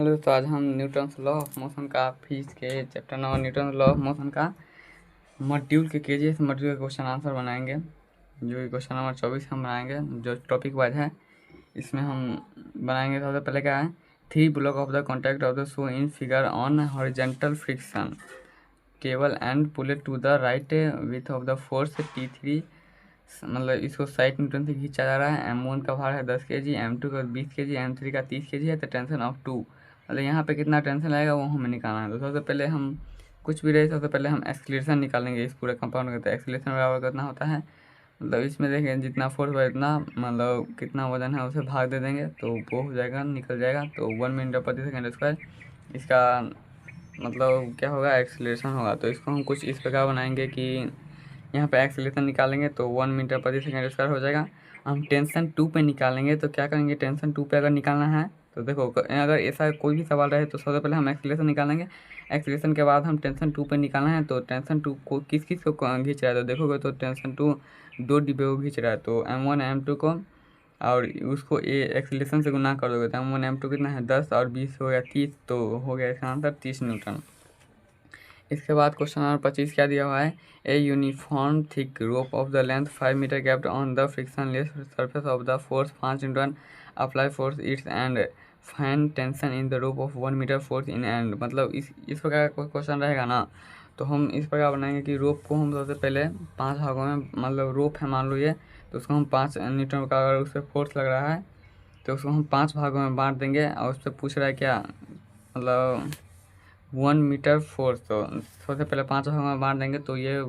Hello, तो आज हम न्यूटन्स लॉ ऑफ मोशन का फिजिक्स के chapter number Newton law of motion का मॉड्यूल के केजीएस मॉड्यूल के क्वेश्चन आंसर बनाएंगे। जो कि क्वेश्चन नंबर 24 हम बनाएंगे, जो टॉपिक वाइज है। इसमें हम बनाएंगे सबसे पहले क्या है, 3 block of the contact of the show in figure on horizontal friction cable and pull to the right with of the force T3। मतलब इसको 60 न्यूटन से खींचा जा रहा है। M1 का भार है 10 kg, M2 का 20 kg, M3 का 30 kg है। तो टेंशन ऑफ 2, मतलब यहाँ पे कितना टेंशन आएगा वो हमें निकालना है। तो सबसे पहले हम कुछ भी रहे, सबसे पहले हम एक्सीलरेशन निकालेंगे इस पूरे कंपाउंड का। तो एक्सीलरेशन बराबर कितना होता है, मतलब इसमें देखें जितना फोर्स है इतना, मतलब कितना वजन है उसे भाग दे देंगे तो वो हो जाएगा, निकल जाएगा। तो 1 मीटर प्रति सेकेंड स्क्वायर इसका मतलब क्या होगा, एक्सीलरेशन होगा। तो इसको हम कुछ इस प्रकार बनाएंगे कि यहाँ पे एक्सीलरेशन निकालेंगे तो 1 मीटर प्रति सेकेंड स्क्वायर हो जाएगा। हम टेंशन 2 पे निकालेंगे तो क्या करेंगे, टेंशन 2 पे अगर निकालना है तो देखो, अगर ऐसा कोई भी सवाल रहे तो सबसे पहले हम एक्सीलरेशन निकालेंगे। एक्सीलरेशन के बाद हम टेंशन 2 पे निकालना है। तो टेंशन 2 को किस किस को खींच रहा है, तो देखोगे तो टेंशन 2 2 डिब्बे को खींच रहा है। तो M1 M2 को, और उसको एक्सीलरेशन से गुना कर दोगे तो M1 M2 कितना है 10 और 20 हो गया 30। तो हो गया इसका आंसर 30 न्यूटन। इसके बाद क्वेश्चन नंबर 25 क्या दिया हुआ है, a uniform thick rope of the length 5 metre kept on the frictionless surface of the force 5 newton apply force its end fine tension in the rope of 1 metre force in end. मतलब इस प्रकार का कोई question रहेगा ना, तो हम इस प्रकार बनाएंगे कि रोप को हम सबसे पहले 5 भागों में, मतलब रोप है मान लो ये, तो उसको हम 5 न्यूटन का अगर उस पर फोर्स लग रहा है तो उसको हम 5 भागों में बांट देंगे। और उस पर पूछ रहा है क्या, मतलब 1 मीटर फोर्स, तो सबसे पहले 5 भागों में बांट देंगे। तो ये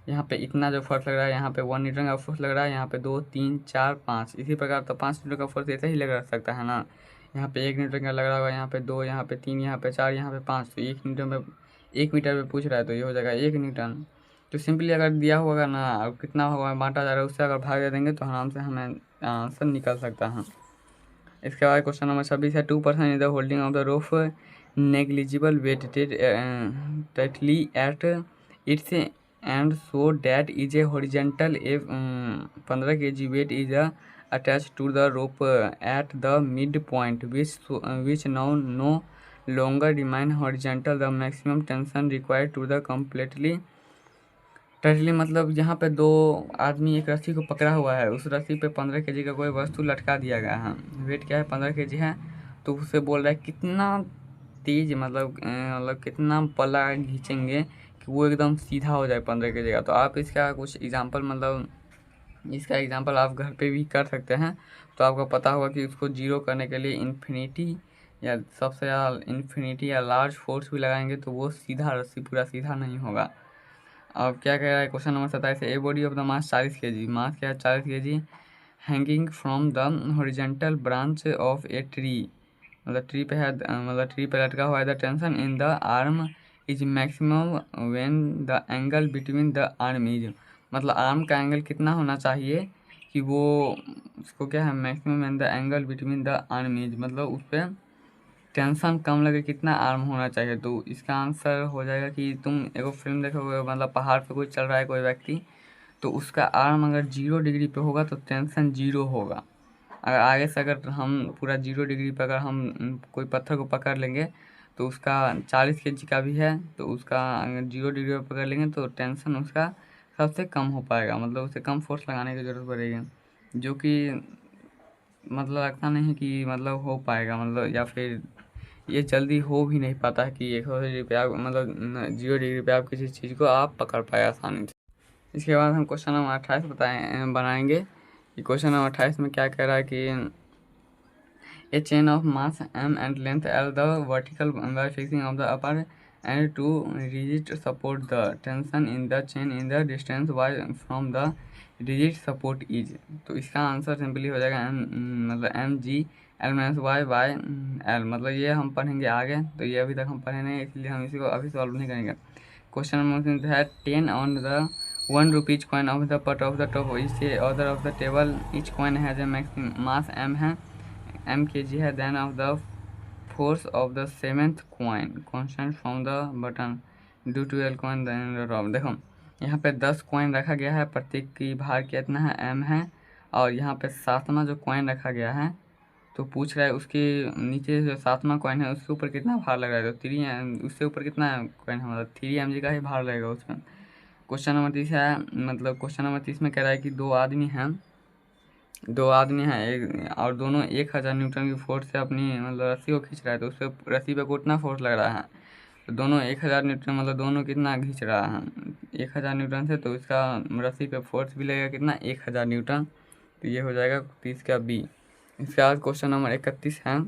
यहाँ पे इतना जो फोर्स लग रहा है, यहाँ पे 1 न्यूटन का फोर्स लग रहा है, यहाँ पे 2 3 4 5, इसी प्रकार तो 5 न्यूटन का फोर्स ऐसे ही लग सकता है ना। यहाँ पे 1 न्यूटन का लग रहा होगा, यहाँ पे 2, यहाँ पे 3, यहाँ पे 4, यहाँ पे 5। तो 1 न्यूटन में 1 मीटर में पूछ रहा है तो ये हो जाएगा 1 न्यूटन। तो सिंपली अगर दिया होगा ना और कितना होगा बांटा जा रहा है उससे अगर भाग दे देंगे तो आराम से हमें आंसर निकल सकता है। इसके बाद क्वेश्चन नंबर 26 है, 2% in the holding of the rope negligible weight tightly at its end so that is a horizontal 15 kg weight is attached to the rope at the midpoint which now no longer remain horizontal. The maximum tension required to the completely tightly, मतलब यहाँ पे 2 आदमी एक रस्सी को पकड़ा हुआ है, उस रस्सी पे 15 kg का कोई वस्तु लटका दिया गया है। वेट क्या है, 15 kg है। तो उसे बोल रहा है कितना तेज, मतलब कितना पल्ला खींचेंगे कि वो एकदम सीधा हो जाए 15 kg का। तो आप इसका कुछ एग्जांपल, मतलब इसका एग्जांपल आप घर पे भी कर सकते हैं। तो आपको पता होगा कि उसको जीरो करने के लिए इन्फिनिटी या सबसे ज़्यादा इन्फिनिटी या लार्ज फोर्स भी लगाएंगे तो वो सीधा रस्सी पूरा सीधा नहीं होगा। अब क्या कह रहा है question number 27, a body of the mass 40 kg, मास क्या है 40 kg, hanging from the horizontal branch of a tree, मतलब ट्री पे है, मतलब ट्री पे लटका हुआ है। The tension in the arm is maximum when the angle between the arm is, मतलब आर्म का एंगल कितना होना चाहिए कि वो उसको क्या है, maximum when the angle between the arm is, मतलब उस पर टेंशन कम लगे कितना आर्म होना चाहिए। तो इसका आंसर हो जाएगा कि तुम एगो फिल्म देखोगे, मतलब पहाड़ पे कोई चल रहा है कोई व्यक्ति, तो उसका आर्म अगर 0 डिग्री पे होगा तो टेंशन 0 होगा। अगर आगे से अगर हम पूरा 0 डिग्री पर अगर हम कोई पत्थर को पकड़ लेंगे तो उसका 40 kg का भी है, तो उसका अगर 0 डिग्री पर पकड़ लेंगे तो टेंशन उसका सबसे कम हो पाएगा, मतलब उसे कम फोर्स लगाने की ज़रूरत पड़ेगी, जो कि मतलब लगता नहीं है कि मतलब हो पाएगा, मतलब या फिर ये जल्दी हो भी नहीं पाता है कि 100 डिग्री पे आप, मतलब 0 डिग्री पे आप किसी चीज़ को आप पकड़ पाए आसानी से। इसके बाद हम क्वेश्चन नंबर 28 बनाएंगे कि क्वेश्चन नंबर 28 में क्या कह रहा है कि a chain of mass m and length l the vertical by fixing of the upper end to rigid support the tension in the chain in the distance y from the rigid support is. तो इसका answer simply हो जाएगा मतलब mg l minus y by l, मतलब ये हम पढ़ेंगे आगे, तो ये अभी तक हम पढ़े नहीं इसलिए हम इसी को अभी सॉल्व नहीं करेंगे। क्वेश्चन नंबर है 10 on the 1 rupees coin of the put of the top is order of the table, each coin has a maximum mass m है, m kg है, then of the force of the 7th coin constant from the button due to L coin drop. देखो यहाँ पे 10 coin रखा गया है, प्रत्येक की भार कितना है m है, और यहाँ पे 7वां जो कॉइन रखा गया है तो पूछ रहा है उसके नीचे जो 7वां कॉइन है उसके ऊपर कितना भार लग रहा है, तो 3 उससे ऊपर कितना कॉइन है, मतलब 3 mg का ही भार लगेगा उसमें। क्वेश्चन नंबर 30 है, मतलब क्वेश्चन नंबर 30 में कह रहा है कि दो आदमी हैं एक, और दोनों 1000 न्यूटन की फोर्स से अपनी मतलब रस्सी को खींच रहा है, तो उस पर रस्सी पे कितना फोर्स लग रहा है, तो दोनों 1000 न्यूटन, मतलब दोनों कितना खींच रहा है 1000 न्यूटन से, तो इसका रस्सी पे फोर्स भी लगेगा कितना 1000 न्यूटन, तो ये हो जाएगा 30 का बी। इसके बाद क्वेश्चन नंबर 31 है,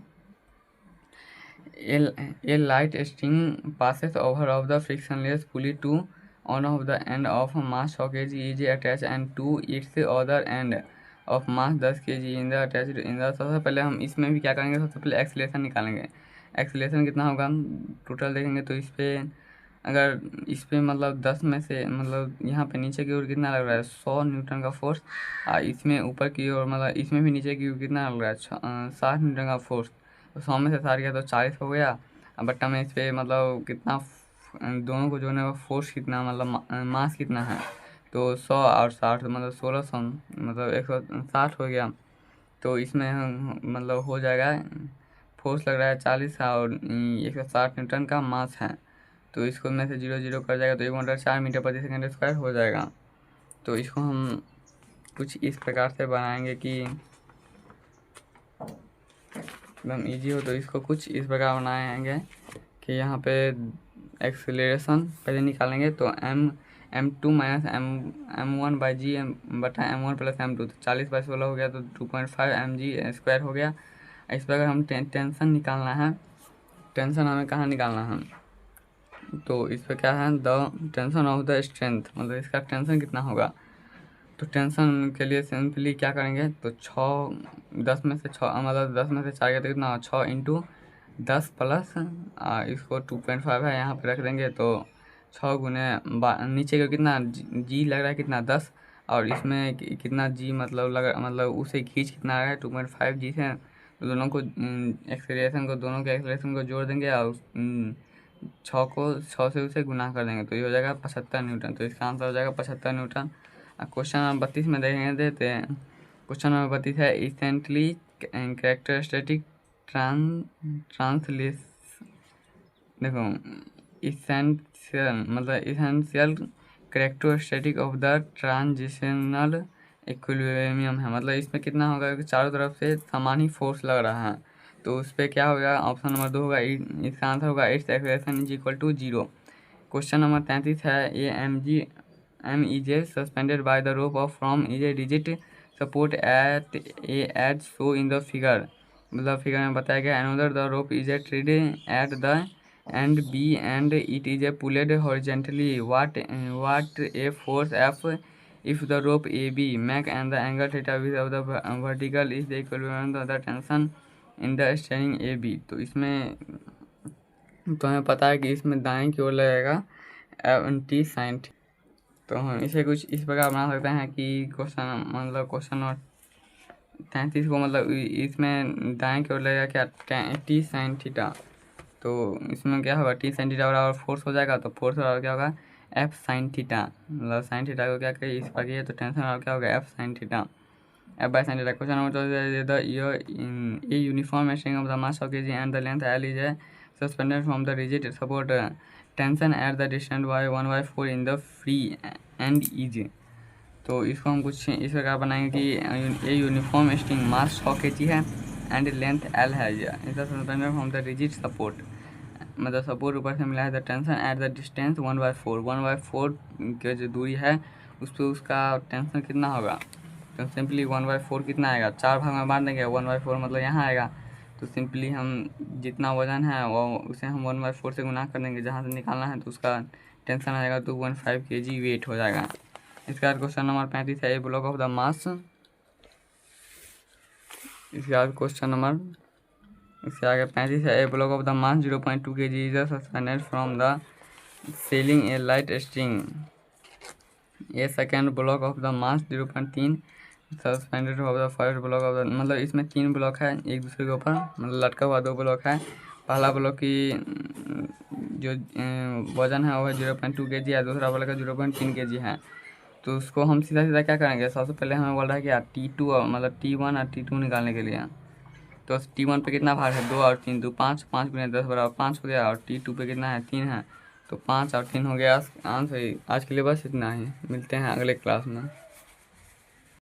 A light string passes over of the frictionless pulley to one of the end of mass 6 kg is attached and to its other end of mass 10 kg in the attached in the। सबसे पहले हम इसमें भी क्या करेंगे, सबसे पहले acceleration निकालेंगे। एक्सीलरेशन कितना होगा, टोटल देखेंगे तो इस पर अगर इस पर मतलब 10 में से मतलब यहाँ पे नीचे की ओर कितना लग रहा है 100 न्यूटन का फोर्स, और इसमें ऊपर की ओर मतलब इसमें भी नीचे की ओर कितना लग रहा है 60 न्यूटन का फोर्स, तो 100 में से 60 गया तो 40 हो गया। अब बट्टा में इस पर मतलब कितना दोनों को जोड़ने का फोर्स कितना मतलब मास कितना है, तो 100 और 60 मतलब 1600 मतलब 160 हो गया। तो इसमें हम मतलब हो जाएगा फोर्स लग रहा है 40 और 160 न्यूटन का मास है, तो इसको में से 0 0 कर जाएगा तो 1/4 मीटर प्रति सेकंड स्क्वायर हो जाएगा। तो इसको हम कुछ इस प्रकार से बनाएंगे कि एकदम इजी हो, तो इसको कुछ इस प्रकार बनाएंगे कि यहाँ पे एक्सीलरेशन पहले निकालेंगे, तो m2 माइनस m1 बाई जी बटा m1 प्लस m2, तो 40/16 हो गया, तो 2.5 mg स्क्वायर हो गया। इस प्रकार हम टेंशन निकालना है, टेंशन हमें कहाँ निकालना है, तो इस पर क्या है the tension of the strength, मतलब इसका टेंशन कितना होगा। तो टेंशन के लिए सिंपली क्या करेंगे, तो 10 में से 6 मतलब 10 में से 4 गया तो कितना 6 इंटू 10 प्लस इसको 2.5 है यहाँ पे रख देंगे, तो 6 गुने नीचे का कितना जी लग रहा है कितना 10, और इसमें कितना जी मतलब उसे खींच कितना आ रहा है 2.5 जी से, तो दोनों को दोनों के एक्सेलरेशन को जोड़ देंगे और 6 से उसे गुना कर देंगे, तो ये हो जाएगा 75 न्यूटन, तो इसका आंसर हो जाएगा 75 न्यूटन। क्वेश्चन नंबर 32 में देते हैं, क्वेश्चन नंबर 32 है इसेंटली कैरेक्टरिस्टिक ट्रांसलेस देखो इसेंशियल मतलब essential characteristic of the transitional equilibrium है, मतलब इसमें कितना होगा कि चारों तरफ से समान ही फोर्स लग रहा है, तो उस पर क्या होगा ऑप्शन नंबर 2 होगा, इसका आंसर होगा its acceleration is equal to 0। Question number 33 है M is suspended by the rope of from is a rigid support at a edge show in the figure, मतलब फिगर में बताया गया another the rope is a trade at the end B and it is a pulled horizontally what a force F if the rope AB make and the angle theta with of the vertical is the equivalent of the tension in the steering AB। तो इसमें तो हमें पता है कि इसमें दाएं की ओर लगेगा टी साइन, तो हम इसे कुछ इस प्रकार बना सकते हैं कि क्वेश्चन नंबर 33 को मतलब इसमें दाएं की ओर लगेगा क्या टी साइन थीटा, तो इसमें क्या होगा टी साइन थीटा बराबर फोर्स हो जाएगा, तो फोर्स बराबर क्या होगा एफ साइन थीटा, मतलब साइन थीटा को क्या करिए इस पर किए तो टेंशन बराबर क्या होगा F sine theta, F by sine theta. Question number a uniform string of the mass of KG and the length L is a suspended from the rigid support tension at the distance by 1/4 in the free and is. तो इसको हम कुछ इस प्रकार बनाएंगे कि a uniform string mass 6 kg है and length L है, is suspended from the rigid support, मतलब सपोर्ट ऊपर से मिला है the tension at the distance 1/4 की जो दूरी है उस पर उसका टेंशन कितना होगा, तो सिंपली 1/4 कितना आएगा 4 भाग में बांट देंगे, 1/4 मतलब यहाँ आएगा, तो सिंपली हम जितना वजन है वो उसे हम 1/4 से गुना कर देंगे, जहाँ से निकालना है तो उसका टेंशन आएगा 2.5 kg वेट हो जाएगा। इसके बाद क्वेश्चन नंबर 35 है a block of the mass, इसके बाद क्वेश्चन नंबर इसके आगे 35 है a block of the mass 0.2 kg is suspended from the ceiling a light string, a second block of the mass 0.3 suspended of the first block of the, मतलब इसमें 3 block है एक दूसरे के ऊपर, मतलब लटका हुआ 2 ब्लॉक है, पहला ब्लॉक की जो वजन है वो है 0.2 kg है, दूसरा ब्लॉक का 0.3 kg है, तो उसको हम सीधा सीधा क्या करेंगे, सबसे पहले हमें बोल रहा है कि T2 मतलब T1 और T2 निकालने के लिए, तो T1 पे कितना भार है 2 और 3 2 5 5 गुना 10 बराबर 5 हो गया। और T2 पे कितना है 3 है, तो 5 और 3 हो गया आंसर। आज के लिए बस इतना ही, मिलते हैं अगले क्लास में।